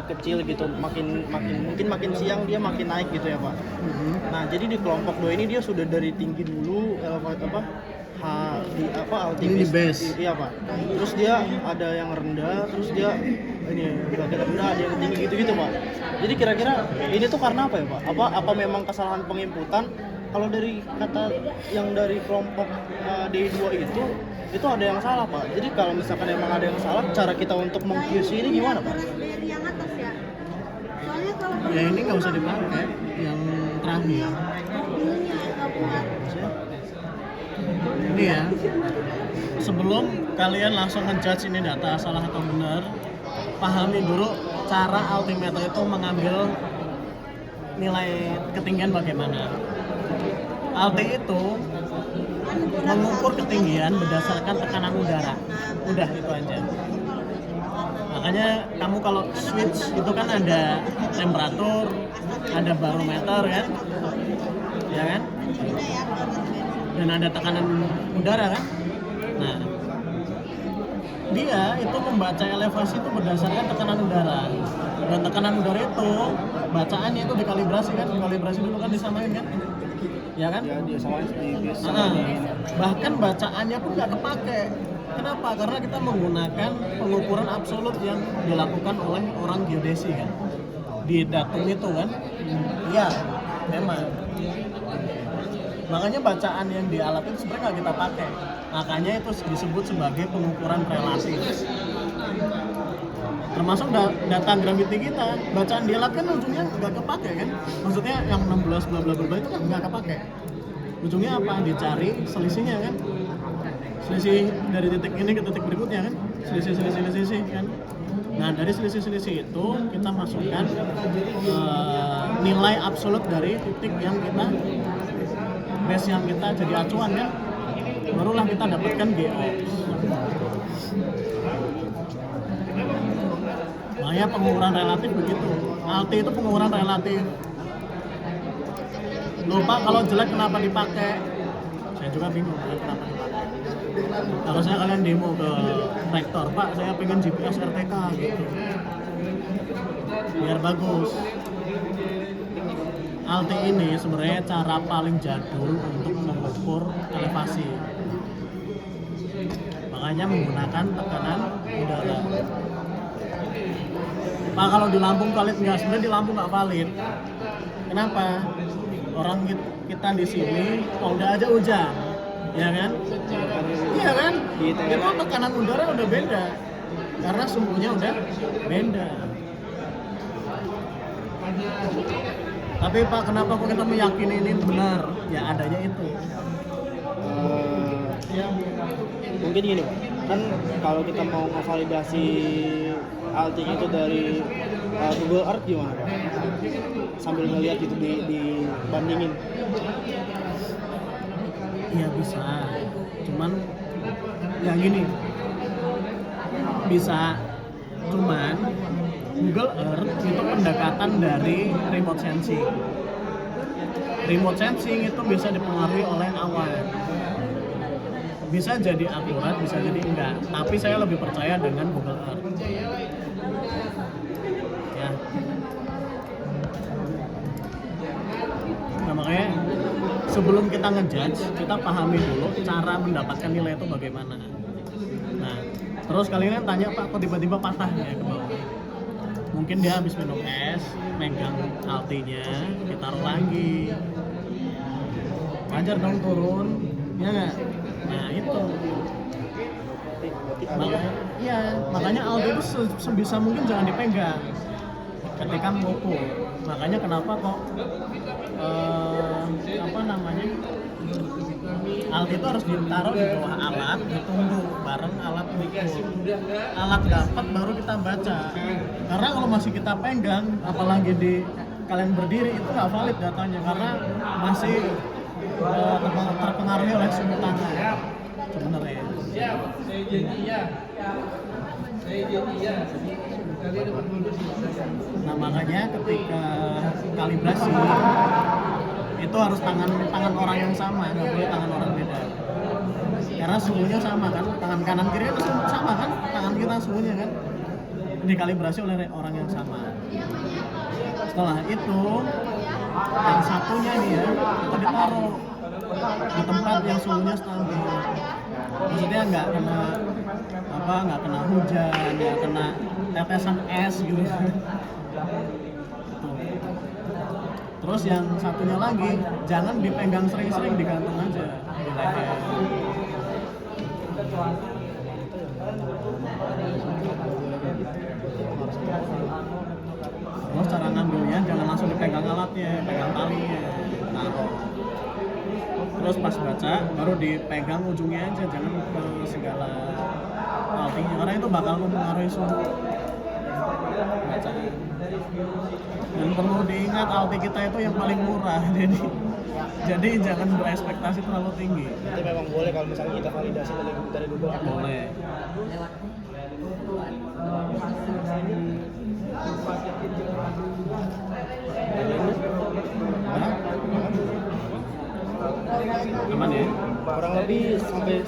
kecil gitu, makin siang dia makin naik gitu ya Pak. Nah jadi di kelompok 2 ini dia sudah dari tinggi dulu Ini di base. Iya Pak. Terus dia ada yang rendah, terus dia ini bagian rendah, ada yang tinggi gitu Pak. Jadi kira-kira ini tuh karena apa ya Pak? Apa memang kesalahan penginputan? Kalau dari kata yang dari kelompok D2 itu ada yang salah Pak. Jadi kalau misalkan emang ada yang salah, cara kita untuk meng-QC ini gimana Pak? Dari yang atas ya. Soalnya kalau Ya ini nggak usah dipakai yang terakhir. ininya nggak buat. Ini ya, sebelum kalian langsung ngejudge ini data salah atau benar, pahami dulu cara altimeter itu mengambil nilai ketinggian bagaimana. Alti itu mengukur ketinggian berdasarkan tekanan udara. Udah itu aja. Makanya kamu kalau switch itu kan ada temperatur, ada barometer kan, ya kan? Dan ada tekanan udara kan. Nah, dia itu membaca elevasi itu berdasarkan tekanan udara. Dan tekanan udara itu bacaannya itu dikalibrasi dulu kan, disamain kan, ya kan? Ya dia samain di Bahkan bacaannya pun nggak kepake. Kenapa? Karena kita menggunakan pengukuran absolut yang dilakukan oleh orang geodesi kan, di datum itu kan. Iya, memang. Makanya bacaan yang di alat itu sebenarnya nggak kita pakai. Makanya itu disebut sebagai pengukuran relatif. Termasuk data gravity kita, bacaan di alat kan ujungnya nggak kepake kan. Maksudnya yang 16 bla bla bla itu kan nggak kepake. Ujungnya apa? Dicari selisihnya kan. Selisih dari titik ini ke titik berikutnya kan. Selisih kan. Nah dari selisih itu kita masukkan nilai absolut dari titik yang kita base yang kita jadi acuan kan, barulah kita dapatkan GO. Makanya pengukuran relatif begitu. Alti itu pengukuran relatif. Lupa kalau jelek kenapa dipakai? Saya juga bingung kenapa dipakai. Harusnya kalian demo ke rektor, Pak, saya pengen GPS RTK gitu, biar bagus. Alti ini sebenarnya cara paling jadul untuk mengukur elevasi. Makanya menggunakan tekanan udara. Pak, kalau di Lampung valid nggak? Sebenarnya di Lampung nggak valid. Kenapa? Orang kita di sini udah aja hujan, ya kan? Iya kan? Itu tekanan udara udah beda, karena suhunya udah beda. Tapi Pak, kenapa kok kita meyakini ini benar? Ya adanya itu. Mungkin gini Pak, kan kalau kita mau ngevalidasi alting itu dari Google Earth gimana Pak? Sambil ngeliat gitu dibandingin. Iya bisa, cuman ya gini, bisa, cuman Google Earth itu pendekatan dari remote sensing. Remote sensing itu bisa dipengaruhi oleh awan. Bisa jadi akurat, bisa jadi enggak. Tapi saya lebih percaya dengan Google Earth. Ya. Nah makanya sebelum kita ngejudge, kita pahami dulu cara mendapatkan nilai itu bagaimana. Nah, terus kalian tanya, Pak, kok tiba-tiba patah ya ke bawah? Mungkin dia habis minum es, megang altinya, ditaruh lagi. Wajar dong turun, ya nggak? Nah itu. Makanya alti itu sebisa mungkin jangan dipegang ketika mengukur. Makanya kenapa kok alti itu harus ditaruh di bawah alat, ditunggu bareng alat mengukur. Alat dapat baru kita baca. Karena kalau masih kita pegang, apalagi di kalian berdiri, itu nggak valid datanya karena masih terpengaruhi oleh suhu tangan sebenarnya. Nah makanya ketika kalibrasi itu harus tangan orang yang sama, nggak boleh tangan orang beda. Karena suhunya sama kan, tangan kanan kiri itu sama kan, tangan kita suhunya kan. dikalibrasi oleh orang yang sama. Setelah itu yang satunya nih ya kita ditaruh di tempat yang suhunya stabil. Maksudnya nggak kena hujan, nggak kena tetesan es gitu. Tuh. Terus yang satunya lagi jangan dipegang sering-sering, digantung aja di leher. Terus cara ngambilnya jangan langsung dipegang alatnya, pegang talinya, taruh. Terus pas baca baru dipegang ujungnya aja, jangan ke segala altinya, karena itu bakal mempengaruhi suhu bacaan. Dan perlu diingat alti kita itu yang paling murah, jadi jangan berekspektasi terlalu tinggi. Itu memang boleh kalau misalnya kita validasi dari Google. Boleh. Aman ya? Kurang lebih sampai